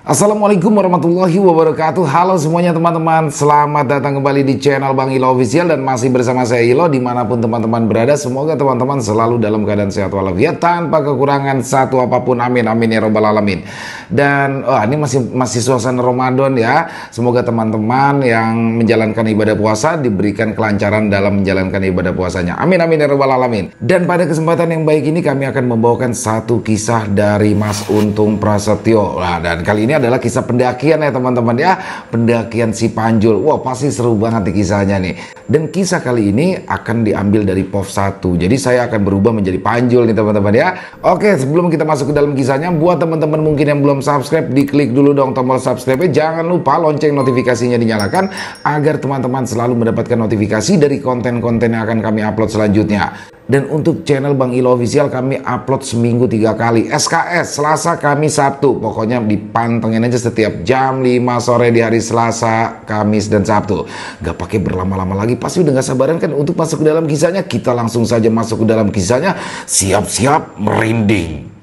Assalamualaikum warahmatullahi wabarakatuh. Halo semuanya teman-teman, selamat datang kembali di channel Bang Ilo Official. Dan masih bersama saya Ilo, dimanapun teman-teman berada. Semoga teman-teman selalu dalam keadaan sehat walafiat, tanpa kekurangan satu apapun, amin amin ya robbal alamin. Dan ini masih suasana Ramadan ya. Semoga teman-teman yang menjalankan ibadah puasa diberikan kelancaran dalam menjalankan ibadah puasanya, amin amin ya robbal alamin. Dan pada kesempatan yang baik ini kami akan membawakan satu kisah dari Mas Untung Prasetyo. Dan kali ini adalah kisah pendakian ya teman-teman ya, pendakian Cipanjul. Wah, pasti seru banget nih kisahnya nih. Dan kisah kali ini akan diambil dari POV 1. Jadi saya akan berubah menjadi Panjul nih teman-teman ya. Oke, sebelum kita masuk ke dalam kisahnya, buat teman-teman mungkin yang belum subscribe, diklik dulu dong tombol subscribe-nya. Jangan lupa lonceng notifikasinya dinyalakan agar teman-teman selalu mendapatkan notifikasi dari konten-konten yang akan kami upload selanjutnya. Dan untuk channel Bang Ilo Official kami upload seminggu 3 kali, SKS, Selasa, Kamis, Sabtu. Pokoknya dipantengin aja setiap jam 5 sore di hari Selasa, Kamis, dan Sabtu. Gak pakai berlama-lama lagi, pasti udah gak sabaran kan untuk masuk ke dalam kisahnya. Kita langsung saja masuk ke dalam kisahnya. Siap-siap merinding.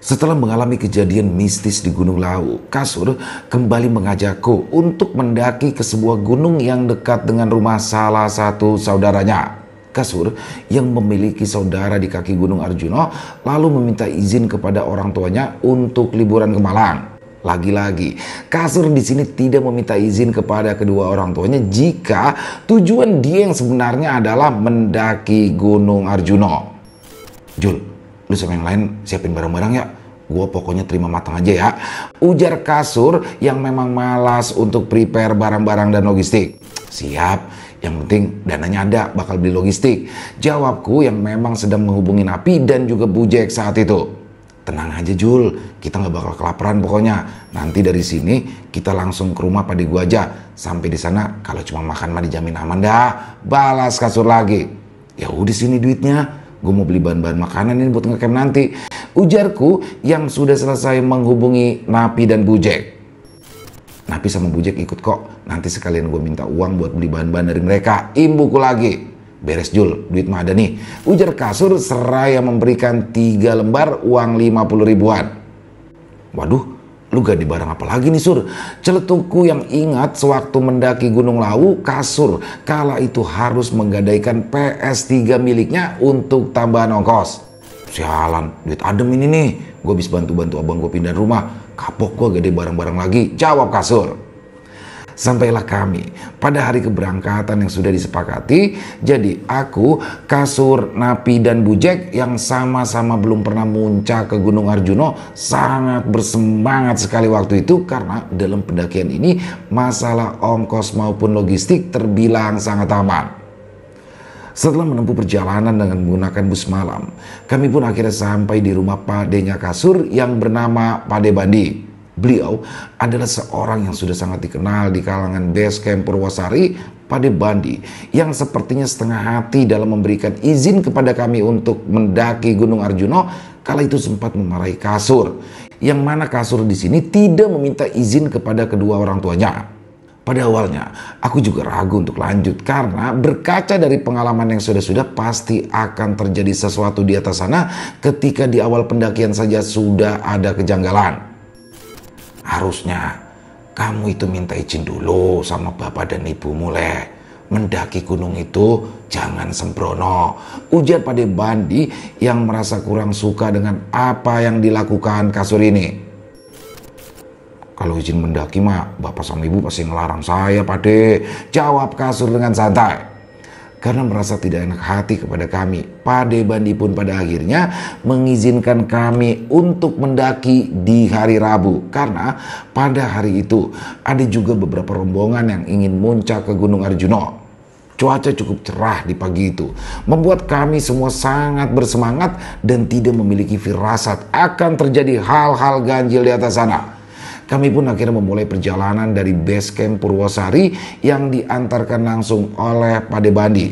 Setelah mengalami kejadian mistis di Gunung Lawu, Kasur kembali mengajakku untuk mendaki ke sebuah gunung yang dekat dengan rumah salah satu saudaranya. Kasur yang memiliki saudara di kaki Gunung Arjuna lalu meminta izin kepada orang tuanya untuk liburan ke Malang. Lagi-lagi, Kasur di sini tidak meminta izin kepada kedua orang tuanya jika tujuan dia yang sebenarnya adalah mendaki Gunung Arjuna. Jul, lu sama yang lain siapin barang-barang ya. Gue pokoknya terima matang aja ya, ujar Kasur yang memang malas untuk prepare barang-barang dan logistik. Siap, yang penting dananya ada, bakal beli logistik, jawabku yang memang sedang menghubungi Napi dan juga Bujek saat itu. Tenang aja Jul, kita gak bakal kelaparan pokoknya. Nanti dari sini kita langsung ke rumah padi gua aja. Sampai di sana kalau cuma makan mah dijamin aman dah, balas Kasur lagi. Ya udah sini duitnya, gue mau beli bahan-bahan makanan ini buat ngecamp nanti, ujarku yang sudah selesai menghubungi Napi dan Bujek. Napi sama Bujek ikut kok, nanti sekalian gue minta uang buat beli bahan-bahan dari mereka, imbuku lagi. Beres Jul, duit mah ada nih, ujar Kasur seraya memberikan 3 lembar uang 50 ribuan. Waduh, lu gak di barang apa lagi nih Sur? Celetukku yang ingat sewaktu mendaki Gunung Lawu, Kasur kala itu harus menggadaikan PS3 miliknya untuk tambahan ongkos. Sialan, duit adem ini nih. Gue habis bantu-bantu abang gue pindah rumah. Kapok gue gede barang-barang lagi, jawab Kasur. Sampailah kami pada hari keberangkatan yang sudah disepakati. Jadi aku, Kasur, Napi, dan Bujek yang sama-sama belum pernah muncak ke Gunung Arjuna sangat bersemangat sekali waktu itu, karena dalam pendakian ini masalah ongkos maupun logistik terbilang sangat aman. Setelah menempuh perjalanan dengan menggunakan bus malam, kami pun akhirnya sampai di rumah padenya Kasur yang bernama Pade Bandi. Beliau adalah seorang yang sudah sangat dikenal di kalangan base camp Purwosari, Pade Bandi, yang sepertinya setengah hati dalam memberikan izin kepada kami untuk mendaki Gunung Arjuna. Kala itu sempat memarahi Kasur, yang mana Kasur di sini tidak meminta izin kepada kedua orang tuanya. Pada awalnya, aku juga ragu untuk lanjut karena berkaca dari pengalaman yang sudah-sudah pasti akan terjadi sesuatu di atas sana ketika di awal pendakian saja sudah ada kejanggalan. Harusnya kamu itu minta izin dulu sama bapak dan ibumu leh. Mendaki gunung itu jangan sembrono, ujar Pade Bandi yang merasa kurang suka dengan apa yang dilakukan Kasur ini. Kalau izin mendaki mah bapak sama ibu pasti ngelarang saya Pade, jawab Kasur dengan santai. Karena merasa tidak enak hati kepada kami, Pade Bandi pun pada akhirnya mengizinkan kami untuk mendaki di hari Rabu. Karena pada hari itu ada juga beberapa rombongan yang ingin muncak ke Gunung Arjuna. Cuaca cukup cerah di pagi itu, membuat kami semua sangat bersemangat dan tidak memiliki firasat akan terjadi hal-hal ganjil di atas sana. Kami pun akhirnya memulai perjalanan dari base camp Purwosari yang diantarkan langsung oleh Pade Bandi.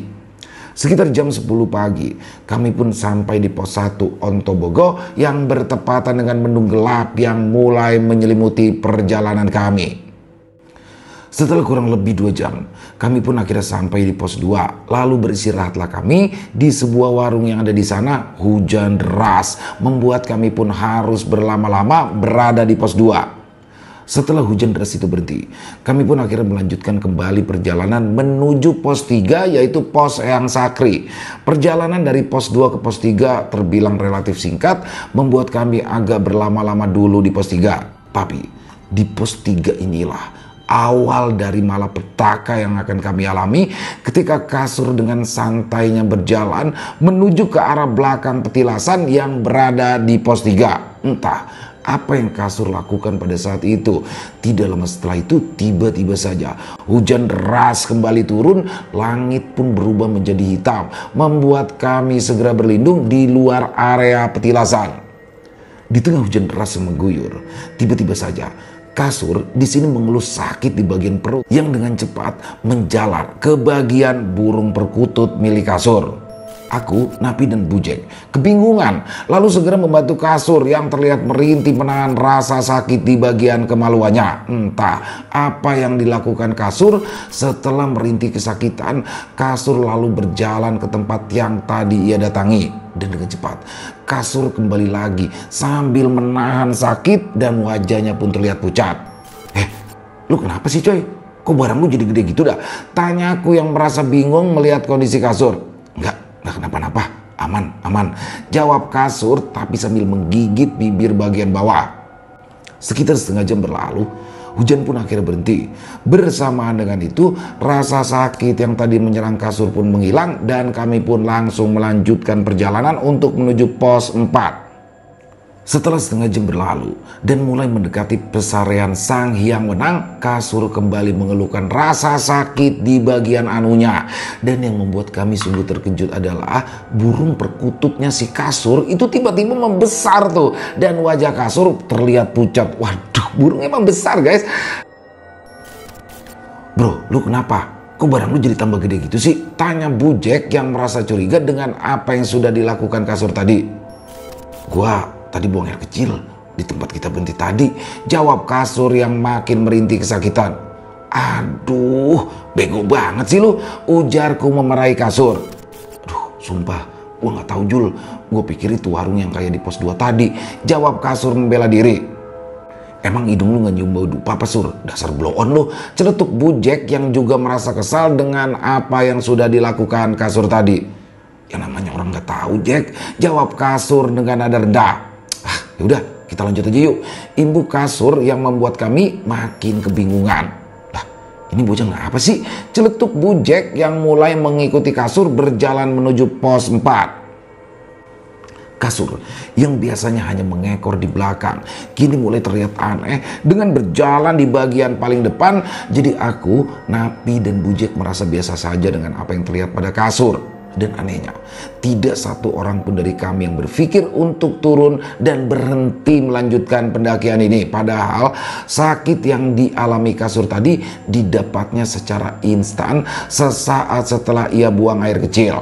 Sekitar jam 10 pagi, kami pun sampai di pos 1 Ontobogo yang bertepatan dengan mendung gelap yang mulai menyelimuti perjalanan kami. Setelah kurang lebih 2 jam, kami pun akhirnya sampai di pos 2. Lalu beristirahatlah kami di sebuah warung yang ada di sana. Hujan deras membuat kami pun harus berlama-lama berada di pos 2. Setelah hujan deras itu berhenti, kami pun akhirnya melanjutkan kembali perjalanan menuju pos 3, yaitu pos Eyang Sakri. Perjalanan dari pos 2 ke pos 3 terbilang relatif singkat, membuat kami agak berlama-lama dulu di pos 3. Tapi di pos 3 inilah awal dari malapetaka yang akan kami alami ketika kasur dengan santainya berjalan menuju ke arah belakang petilasan yang berada di pos 3. Entah apa yang kasur lakukan pada saat itu. Tidak lama setelah itu, tiba-tiba saja hujan deras kembali turun. Langit pun berubah menjadi hitam, membuat kami segera berlindung di luar area petilasan. Di tengah hujan deras yang mengguyur, tiba-tiba saja kasur di sini mengeluh sakit di bagian perut yang dengan cepat menjalar ke bagian burung perkutut milik kasur. Aku, Napi, dan Bujek kebingungan, lalu segera membantu kasur yang terlihat merintih menahan rasa sakit di bagian kemaluannya. Entah apa yang dilakukan kasur. Setelah merintih kesakitan, kasur lalu berjalan ke tempat yang tadi ia datangi. Dan dengan cepat, kasur kembali lagi sambil menahan sakit dan wajahnya pun terlihat pucat. Lu kenapa sih coy? Kok barang lu jadi gede gitu dah? Tanya aku yang merasa bingung melihat kondisi kasur. Nggak kenapa-napa, aman. Jawab kasur tapi sambil menggigit bibir bagian bawah. Sekitar setengah jam berlalu, hujan pun akhirnya berhenti. Bersamaan dengan itu, rasa sakit yang tadi menyerang kasur pun menghilang dan kami pun langsung melanjutkan perjalanan untuk menuju pos 4. Setelah setengah jam berlalu dan mulai mendekati pesarian Sang Hyang Wenang, kasur kembali mengeluhkan rasa sakit di bagian anunya. Dan yang membuat kami sungguh terkejut adalah burung perkututnya si kasur itu tiba-tiba membesar tuh. Dan wajah kasur terlihat pucat. Waduh, burung emang besar guys. Bro, lu kenapa? Kok barang lu jadi tambah gede gitu sih? Tanya Bujek yang merasa curiga dengan apa yang sudah dilakukan kasur tadi. Gua tadi buang air kecil di tempat kita berhenti tadi, jawab kasur yang makin merintih kesakitan. Aduh, bego banget sih lu, ujarku memarahi kasur. Aduh, sumpah, gua nggak tahu Jul, gue pikir itu warung yang kayak di pos 2 tadi, jawab kasur membela diri. Emang hidung lu gak nyium bau dupa apa Sur? Dasar blow on lu, celetuk Bujek yang juga merasa kesal dengan apa yang sudah dilakukan kasur tadi. Yang namanya orang gak tahu Jack, jawab kasur dengan nada rendah. Yaudah, kita lanjut aja yuk. Imbu kasur yang membuat kami makin kebingungan. Lah, ini bocah ngapa sih? Celetuk Bujek yang mulai mengikuti kasur berjalan menuju pos 4. Kasur yang biasanya hanya mengekor di belakang kini mulai terlihat aneh dengan berjalan di bagian paling depan. Jadi aku, Napi, dan Bujek merasa biasa saja dengan apa yang terlihat pada kasur. Dan anehnya, tidak satu orang pun dari kami yang berpikir untuk turun dan berhenti melanjutkan pendakian ini. Padahal sakit yang dialami kasur tadi didapatnya secara instan sesaat setelah ia buang air kecil.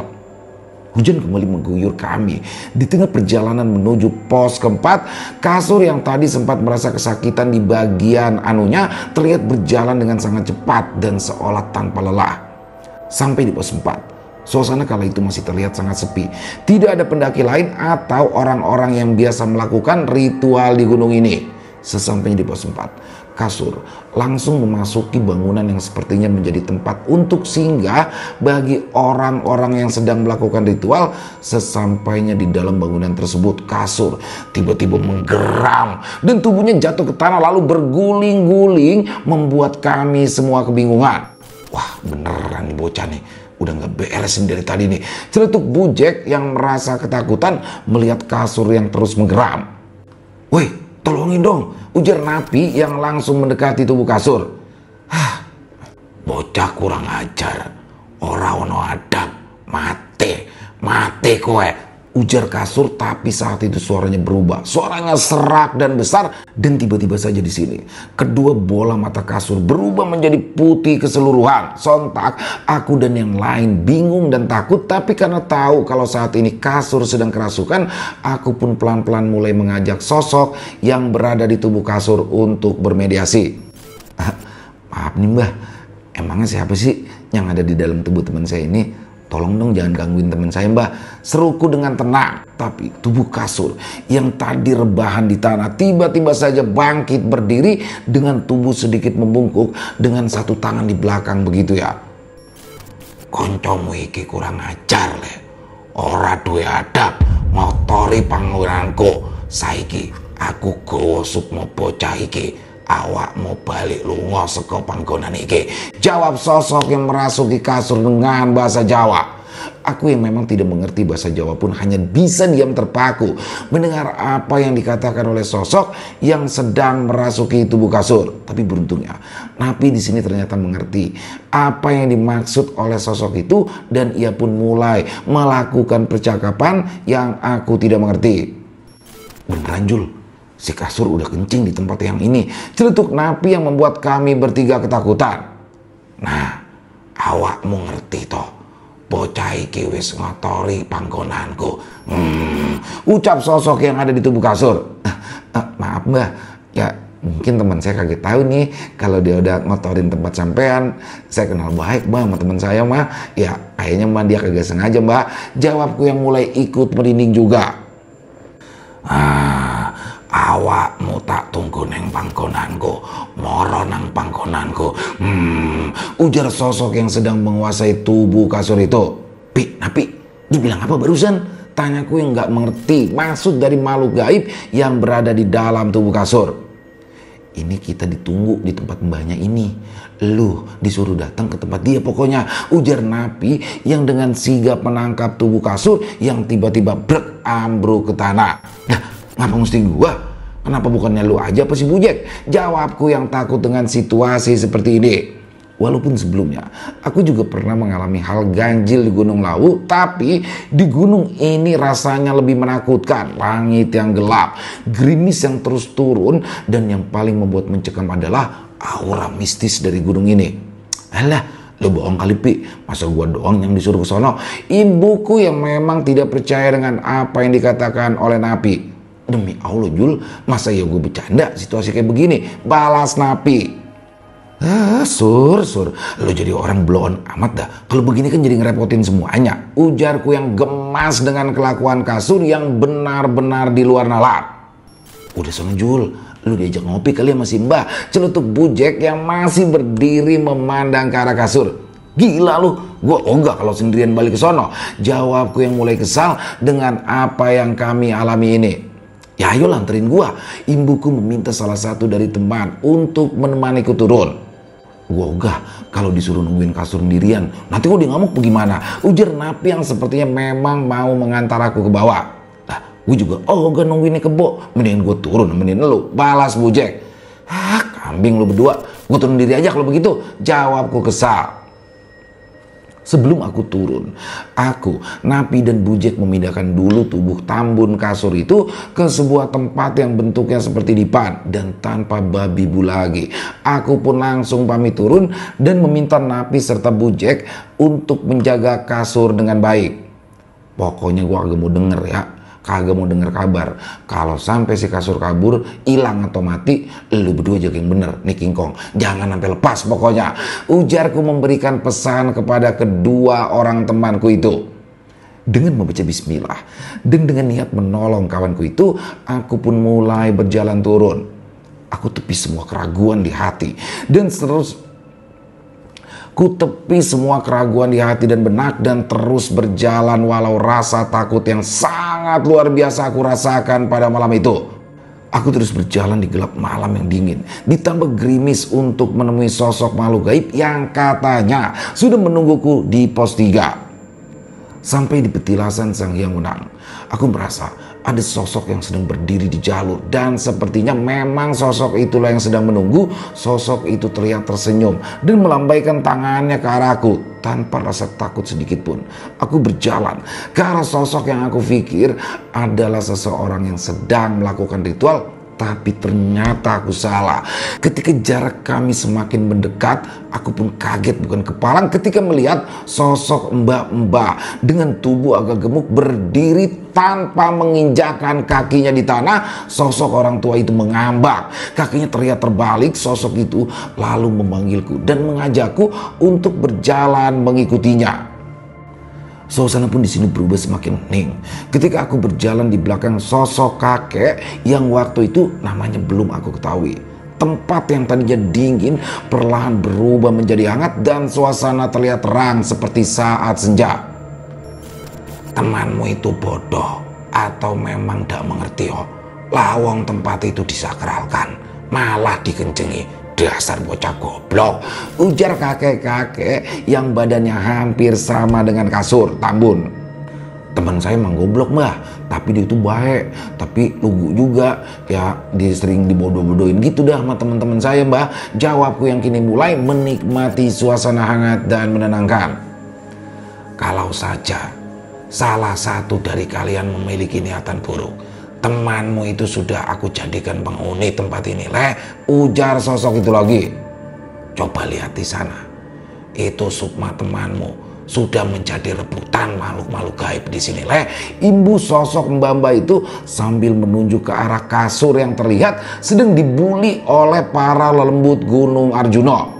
Hujan kembali mengguyur kami. Di tengah perjalanan menuju pos keempat, kasur yang tadi sempat merasa kesakitan di bagian anunya terlihat berjalan dengan sangat cepat dan seolah tanpa lelah. Sampai di pos 4. Suasana kala itu masih terlihat sangat sepi. Tidak ada pendaki lain atau orang-orang yang biasa melakukan ritual di gunung ini. Sesampainya di pos 4, kasur langsung memasuki bangunan yang sepertinya menjadi tempat untuk singgah bagi orang-orang yang sedang melakukan ritual. Sesampainya di dalam bangunan tersebut, kasur tiba-tiba menggeram dan tubuhnya jatuh ke tanah lalu berguling-guling membuat kami semua kebingungan. Wah, beneran nih bocah nih, udah gak beresin dari tadi nih, celetuk Bujek yang merasa ketakutan melihat kasur yang terus menggeram. Woi, tolongin dong, ujar Napi yang langsung mendekati tubuh kasur. Bocah kurang ajar, ora ono adab, mate kowe, ujar kasur, tapi saat itu suaranya berubah. Suaranya serak dan besar, dan tiba-tiba saja di sini kedua bola mata kasur berubah menjadi putih keseluruhan. Sontak aku dan yang lain bingung dan takut, tapi karena tahu kalau saat ini kasur sedang kerasukan, aku pun pelan-pelan mulai mengajak sosok yang berada di tubuh kasur untuk bermediasi. Maaf nih Mbah, emangnya siapa sih yang ada di dalam tubuh teman saya ini? Tolong dong jangan gangguin teman saya Mbah, seruku dengan tenang. Tapi tubuh kasur yang tadi rebahan di tanah tiba-tiba saja bangkit berdiri dengan tubuh sedikit membungkuk dengan satu tangan di belakang begitu ya. Koncomu iki kurang ajar le, ora duwe adab, ngotori panggonanku. Saiki aku gowo sukma bocah iki, awak mau balik lunga saka panggonan iki, jawab sosok yang merasuki kasur dengan bahasa Jawa. Aku yang memang tidak mengerti bahasa Jawa pun hanya bisa diam terpaku mendengar apa yang dikatakan oleh sosok yang sedang merasuki tubuh kasur. Tapi beruntungnya Napi di sini ternyata mengerti apa yang dimaksud oleh sosok itu, dan ia pun mulai melakukan percakapan yang aku tidak mengerti. Beneran Jul, si kasur udah kencing di tempat yang ini, celetuk Napi yang membuat kami bertiga ketakutan. Nah, awakmu ngerti toh, bocah iki wis ngotori panggonanku. Ucap sosok yang ada di tubuh kasur. Maaf Mbah, ya mungkin teman saya kaget tahu nih kalau dia udah ngotorin tempat sampean. Saya kenal baik Mbah sama teman saya mah. Ya kayaknya mah dia kagak sengaja Mbah, jawabku yang mulai ikut merinding juga. Awakmu tak tunggu neng panggonanku, moro nang panggonanku. Ujar sosok yang sedang menguasai tubuh kasur itu. Napi, dibilang apa barusan? Tanyaku yang gak mengerti maksud dari makhluk gaib yang berada di dalam tubuh kasur. Ini kita ditunggu di tempat mbahnya ini. Lu disuruh datang ke tempat dia pokoknya, ujar Napi yang dengan sigap menangkap tubuh kasur yang tiba-tiba brek ambruk ke tanah. Nah, ngapa mesti gua? Kenapa bukannya lu aja apa si Bujek? Jawabku yang takut dengan situasi seperti ini. Walaupun sebelumnya aku juga pernah mengalami hal ganjil di Gunung Lawu, tapi di gunung ini rasanya lebih menakutkan. Langit yang gelap, gerimis yang terus turun, dan yang paling membuat mencekam adalah aura mistis dari gunung ini. Alah, lu bohong kali Pi, masa gua doang yang disuruh ke sono? Ibuku yang memang tidak percaya dengan apa yang dikatakan oleh Napi. Demi Allah Jul, masa ya gue bercanda situasi kayak begini? Balas Napi. Sur, lu jadi orang blow-on amat dah. Kalau begini kan jadi ngerepotin semuanya, ujarku yang gemas dengan kelakuan kasur yang benar-benar di luar nalar. Udah sono Jul, lu diajak ngopi kali sama si Mbah, celetuk Bujek yang masih berdiri memandang ke arah kasur. Gila lu, gue ogah kalau sendirian balik ke sono, jawabku yang mulai kesal dengan apa yang kami alami ini. Ya ayo anterin gua. Ibuku meminta salah satu dari teman untuk menemaniku turun. Gua ogah kalau disuruh nungguin kasur sendirian, nanti gua dia ngamuk bagaimana? Ujar Napi yang sepertinya memang mau mengantar aku ke bawah. Nah, gue juga ogah nungguin kebo. Mendingan gua turun, nemenin lu. Balas Bujek. Kambing lu berdua. Gua turun diri aja kalau begitu, jawabku kesal. Sebelum aku turun, aku, Napi, dan Bujek memindahkan dulu tubuh tambun kasur itu ke sebuah tempat yang bentuknya seperti dipan dan tanpa babi bu lagi. Aku pun langsung pamit turun dan meminta Napi serta Bujek untuk menjaga kasur dengan baik. Pokoknya gua kagak mau denger kabar kalau sampai si kasur kabur, hilang atau mati. Lu berdua jaga yang bener nih King Kong, jangan sampai lepas pokoknya, ujarku memberikan pesan kepada kedua orang temanku itu. Dengan membaca bismillah dan dengan niat menolong kawanku itu, aku pun mulai berjalan turun. Aku tepis semua keraguan di hati dan ku tepi semua keraguan di hati dan benak dan terus berjalan walau rasa takut yang sangat luar biasa aku rasakan pada malam itu. Aku terus berjalan di gelap malam yang dingin, ditambah gerimis untuk menemui sosok makhluk gaib yang katanya sudah menungguku di pos 3. Sampai di petilasan Sang Hyang Wenang, aku merasa ada sosok yang sedang berdiri di jalur, dan sepertinya memang sosok itulah yang sedang menunggu. Sosok itu terlihat tersenyum dan melambaikan tangannya ke arahku. Tanpa rasa takut sedikit pun, aku berjalan ke arah sosok yang aku pikir adalah seseorang yang sedang melakukan ritual. Tapi ternyata aku salah. Ketika jarak kami semakin mendekat, aku pun kaget bukan kepalang ketika melihat sosok mbak-mbak dengan tubuh agak gemuk berdiri tanpa menginjakkan kakinya di tanah. Sosok orang tua itu mengambang, kakinya terlihat terbalik. Sosok itu lalu memanggilku dan mengajakku untuk berjalan mengikutinya. Suasana pun di sini berubah semakin hening ketika aku berjalan di belakang sosok kakek yang waktu itu namanya belum aku ketahui. Tempat yang tadinya dingin perlahan berubah menjadi hangat dan suasana terlihat terang seperti saat senja. Temanmu itu bodoh atau memang tidak mengerti oh? Lawang tempat itu disakralkan malah dikencengi. Dasar bocah goblok, ujar kakek-kakek yang badannya hampir sama dengan kasur Tambun. Teman saya emang goblok mbah, tapi dia itu baik, tapi lugu juga. Ya dia sering dibodoh-bodohin gitu dah sama teman-teman saya mbah. Jawabku yang kini mulai menikmati suasana hangat dan menenangkan. Kalau saja salah satu dari kalian memiliki niatan buruk, temanmu itu sudah aku jadikan penghuni tempat ini, ujar sosok itu lagi. Coba lihat di sana, itu Sukma temanmu sudah menjadi rebutan makhluk-makhluk gaib di sini, imbu sosok mbak-mbak itu sambil menunjuk ke arah kasur yang terlihat sedang dibuli oleh para lelembut Gunung Arjuna.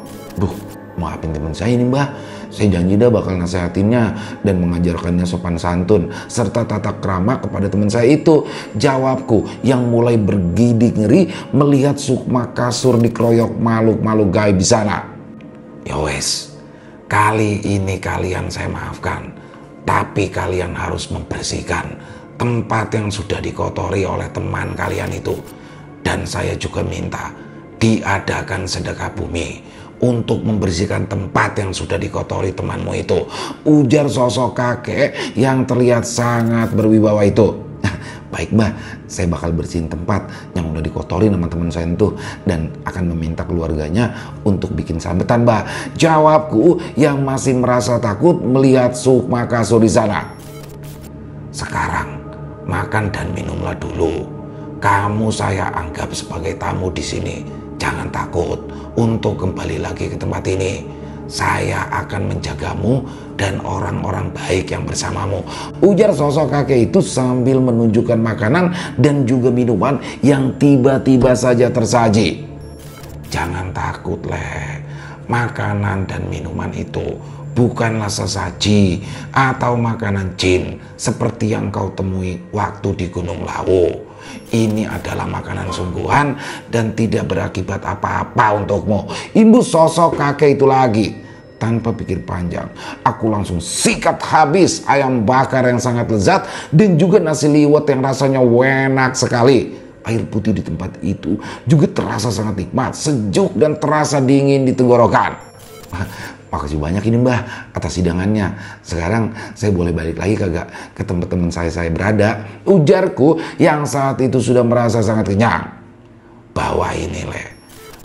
Maafin teman saya ini mbah. Saya janji dah bakal nasehatinnya dan mengajarkannya sopan santun serta tata krama kepada teman saya itu, jawabku yang mulai bergidik ngeri melihat Sukma kasur dikeroyok makhluk-makhluk gaib di sana. Ya wes, kali ini kalian saya maafkan, tapi kalian harus membersihkan tempat yang sudah dikotori oleh teman kalian itu. Dan saya juga minta diadakan sedekah bumi untuk membersihkan tempat yang sudah dikotori temanmu itu, ujar sosok kakek yang terlihat sangat berwibawa itu. Baik mbah, saya bakal bersihin tempat yang udah dikotori sama teman saya itu dan akan meminta keluarganya untuk bikin sambetan mbah, jawabku yang masih merasa takut melihat Sukma kasur di sana. Sekarang makan dan minumlah dulu. Kamu saya anggap sebagai tamu di sini. Jangan takut untuk kembali lagi ke tempat ini. Saya akan menjagamu dan orang-orang baik yang bersamamu, ujar sosok kakek itu sambil menunjukkan makanan dan juga minuman yang tiba-tiba saja tersaji. Jangan takut makanan dan minuman itu bukanlah sesaji atau makanan jin seperti yang kau temui waktu di Gunung Lawu. Ini adalah makanan sungguhan dan tidak berakibat apa-apa untukmu, imbu sosok kakek itu lagi. Tanpa pikir panjang, aku langsung sikat habis ayam bakar yang sangat lezat dan juga nasi liwet yang rasanya enak sekali. Air putih di tempat itu juga terasa sangat nikmat, sejuk dan terasa dingin di tenggorokan. Makasih banyak ini mbah atas hidangannya. Sekarang saya boleh balik lagi kagak ke tempat teman saya berada, ujarku yang saat itu sudah merasa sangat kenyang. Bawa ini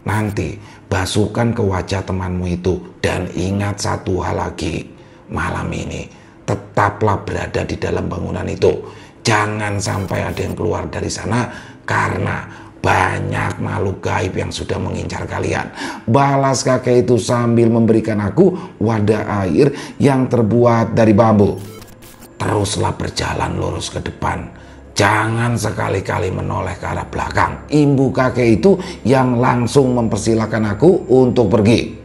nanti basuhkan ke wajah temanmu itu dan ingat satu hal lagi, malam ini tetaplah berada di dalam bangunan itu. Jangan sampai ada yang keluar dari sana karena banyak makhluk gaib yang sudah mengincar kalian, balas kakek itu sambil memberikan aku wadah air yang terbuat dari bambu. Teruslah berjalan lurus ke depan, jangan sekali-kali menoleh ke arah belakang, imbu kakek itu yang langsung mempersilahkan aku untuk pergi.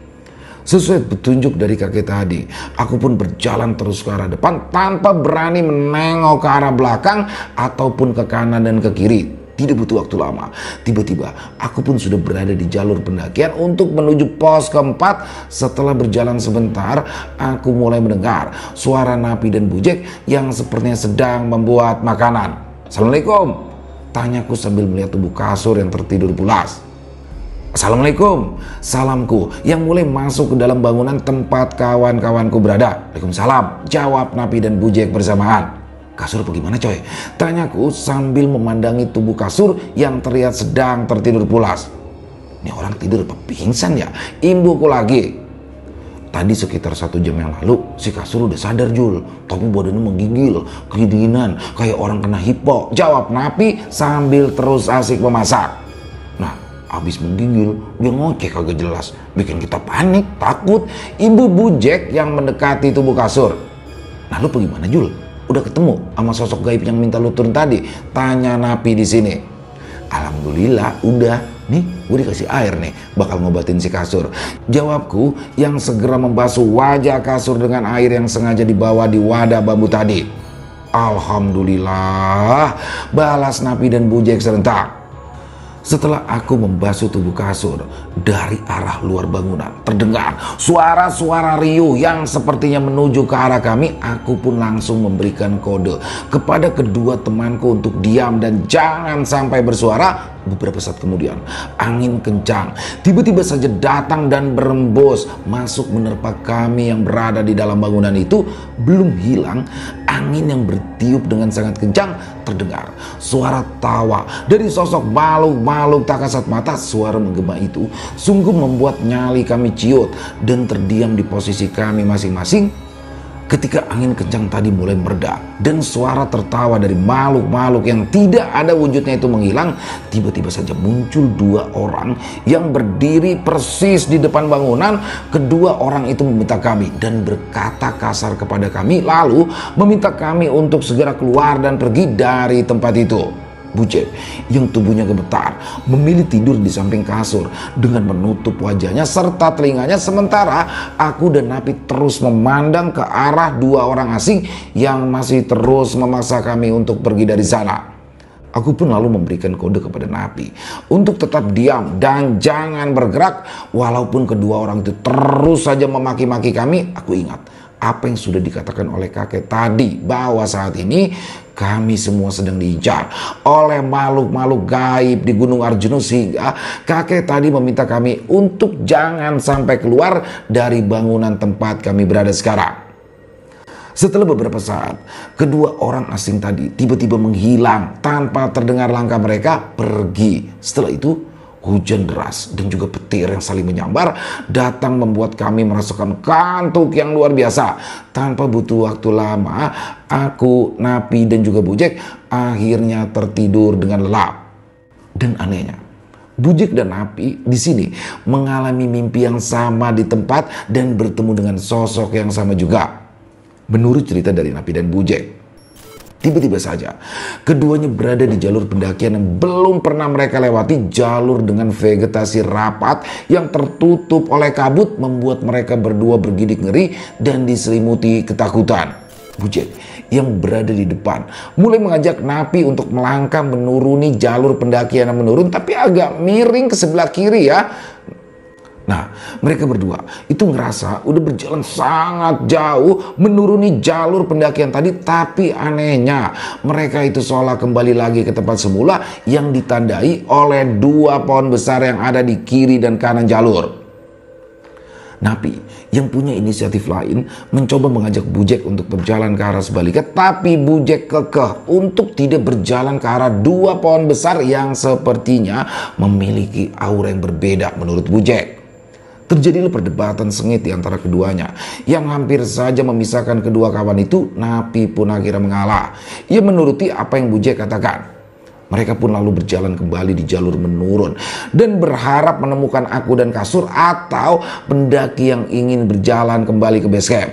Sesuai petunjuk dari kakek tadi, aku pun berjalan terus ke arah depan tanpa berani menengok ke arah belakang ataupun ke kanan dan ke kiri. Tidak butuh waktu lama, tiba-tiba aku pun sudah berada di jalur pendakian untuk menuju pos keempat. Setelah berjalan sebentar, aku mulai mendengar suara Napi dan Bujek yang sepertinya sedang membuat makanan. Assalamualaikum, tanyaku sambil melihat tubuh kasur yang tertidur pulas. Assalamualaikum, salamku yang mulai masuk ke dalam bangunan tempat kawan-kawanku berada. Waalaikumsalam, jawab Napi dan Bujek bersamaan. Kasur bagaimana coy? Tanyaku sambil memandangi tubuh kasur yang terlihat sedang tertidur pulas. Ini orang tidur apa pingsan ya? Imbuku lagi. Tadi sekitar 1 jam yang lalu si kasur udah sadar Jul, tapi badannya menggigil, kedinginan, kayak orang kena hipo. Jawab Napi sambil terus asik memasak. Nah, abis menggigil dia ngoceh kagak jelas, bikin kita panik, takut. Ibu Bujek yang mendekati tubuh kasur. Nah lu bagaimana Jul? Udah ketemu sama sosok gaib yang minta lu turun tadi? Tanya Napi di sini. Alhamdulillah udah. Nih gue dikasih air nih, bakal ngobatin si kasur. Jawabku yang segera membasuh wajah kasur dengan air yang sengaja dibawa di wadah bambu tadi. Alhamdulillah, balas Napi dan Bujek serentak. Setelah aku membasuh tubuh kasur, dari arah luar bangunan terdengar suara-suara riuh yang sepertinya menuju ke arah kami. Aku pun langsung memberikan kode kepada kedua temanku untuk diam dan jangan sampai bersuara. Beberapa saat kemudian, angin kencang tiba-tiba saja datang dan berembus masuk menerpa kami yang berada di dalam bangunan itu. Belum hilang, angin yang bertiup dengan sangat kencang terdengar suara tawa dari sosok makhluk tak kasat mata. Suara menggema itu sungguh membuat nyali kami ciut dan terdiam di posisi kami masing-masing. Ketika angin kencang tadi mulai mereda dan suara tertawa dari makhluk-makhluk yang tidak ada wujudnya itu menghilang, tiba-tiba saja muncul 2 orang yang berdiri persis di depan bangunan. Kedua orang itu meminta kami dan berkata kasar kepada kami, lalu meminta kami untuk segera keluar dan pergi dari tempat itu. Bujek yang tubuhnya gemetar memilih tidur di samping kasur dengan menutup wajahnya serta telinganya, sementara aku dan Napi terus memandang ke arah 2 orang asing yang masih terus memaksa kami untuk pergi dari sana. Aku pun lalu memberikan kode kepada Napi untuk tetap diam dan jangan bergerak. Walaupun kedua orang itu terus saja memaki-maki kami, aku ingat apa yang sudah dikatakan oleh kakek tadi, bahwa saat ini kami semua sedang diincar oleh makhluk-makhluk gaib di Gunung Arjuna, sehingga kakek tadi meminta kami untuk jangan sampai keluar dari bangunan tempat kami berada sekarang. Setelah beberapa saat, kedua orang asing tadi tiba-tiba menghilang tanpa terdengar langkah mereka pergi. Setelah itu, hujan deras dan juga petir yang saling menyambar datang membuat kami merasakan kantuk yang luar biasa. Tanpa butuh waktu lama, aku, Napi dan juga Bujek akhirnya tertidur dengan lelap. Dan anehnya, Bujek dan Napi di sini mengalami mimpi yang sama di tempat dan bertemu dengan sosok yang sama juga. Menurut cerita dari Napi dan Bujek, tiba-tiba saja keduanya berada di jalur pendakian yang belum pernah mereka lewati. Jalur dengan vegetasi rapat yang tertutup oleh kabut membuat mereka berdua bergidik ngeri dan diselimuti ketakutan. Bujek yang berada di depan mulai mengajak Napi untuk melangkah menuruni jalur pendakian yang menurun tapi agak miring ke sebelah kiri ya. Nah, mereka berdua itu ngerasa udah berjalan sangat jauh menuruni jalur pendakian tadi, tapi anehnya mereka itu seolah kembali lagi ke tempat semula yang ditandai oleh 2 pohon besar yang ada di kiri dan kanan jalur. Napi yang punya inisiatif lain mencoba mengajak Bujek untuk berjalan ke arah sebaliknya, tapi Bujek kekeh untuk tidak berjalan ke arah 2 pohon besar yang sepertinya memiliki aura yang berbeda menurut Bujek. Terjadilah perdebatan sengit di antara keduanya yang hampir saja memisahkan kedua kawan itu. Napi pun akhirnya mengalah. Ia menuruti apa yang Bujek katakan. Mereka pun lalu berjalan kembali di jalur menurun dan berharap menemukan aku dan kasur atau pendaki yang ingin berjalan kembali ke base camp.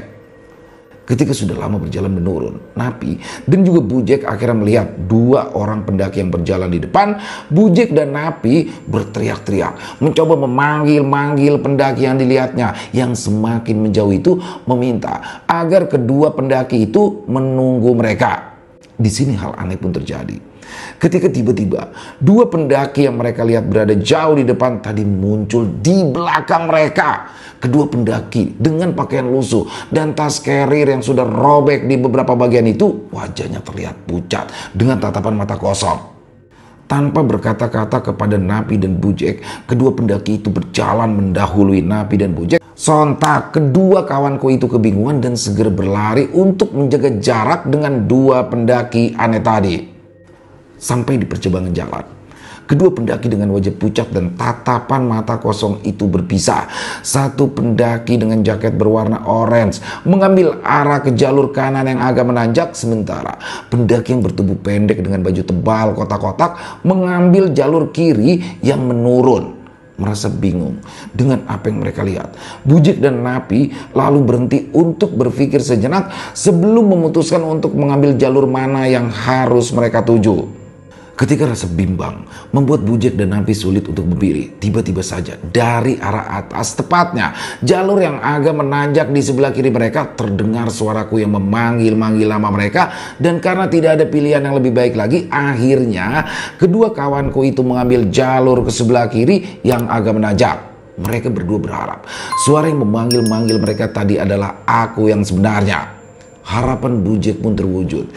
Ketika sudah lama berjalan menurun, Napi dan juga Bujek akhirnya melihat 2 orang pendaki yang berjalan di depan. Bujek dan Napi berteriak-teriak, mencoba memanggil-manggil pendaki yang dilihatnya yang semakin menjauh itu, meminta agar kedua pendaki itu menunggu mereka. Di sini hal aneh pun terjadi. Ketika tiba-tiba 2 pendaki yang mereka lihat berada jauh di depan tadi muncul di belakang mereka. Kedua pendaki dengan pakaian lusuh dan tas carrier yang sudah robek di beberapa bagian itu, wajahnya terlihat pucat dengan tatapan mata kosong. Tanpa berkata-kata kepada Napi dan Bujek, kedua pendaki itu berjalan mendahului Napi dan Bujek Sontak kedua kawanku itu kebingungan dan segera berlari untuk menjaga jarak dengan dua pendaki aneh tadi. Sampai di percabangan jalan, kedua pendaki dengan wajah pucat dan tatapan mata kosong itu berpisah. Satu pendaki dengan jaket berwarna orange mengambil arah ke jalur kanan yang agak menanjak, sementara pendaki yang bertubuh pendek dengan baju tebal kotak-kotak mengambil jalur kiri yang menurun. Merasa bingung dengan apa yang mereka lihat, Bujik dan Napi lalu berhenti untuk berpikir sejenak sebelum memutuskan untuk mengambil jalur mana yang harus mereka tuju. Ketika rasa bimbang membuat Bujik dan Napi sulit untuk berdiri, tiba-tiba saja dari arah atas, tepatnya jalur yang agak menanjak di sebelah kiri mereka, terdengar suaraku yang memanggil-manggil nama mereka. Dan karena tidak ada pilihan yang lebih baik lagi, akhirnya kedua kawanku itu mengambil jalur ke sebelah kiri yang agak menanjak. Mereka berdua berharap suara yang memanggil-manggil mereka tadi adalah aku yang sebenarnya. Harapan Bujik pun terwujud.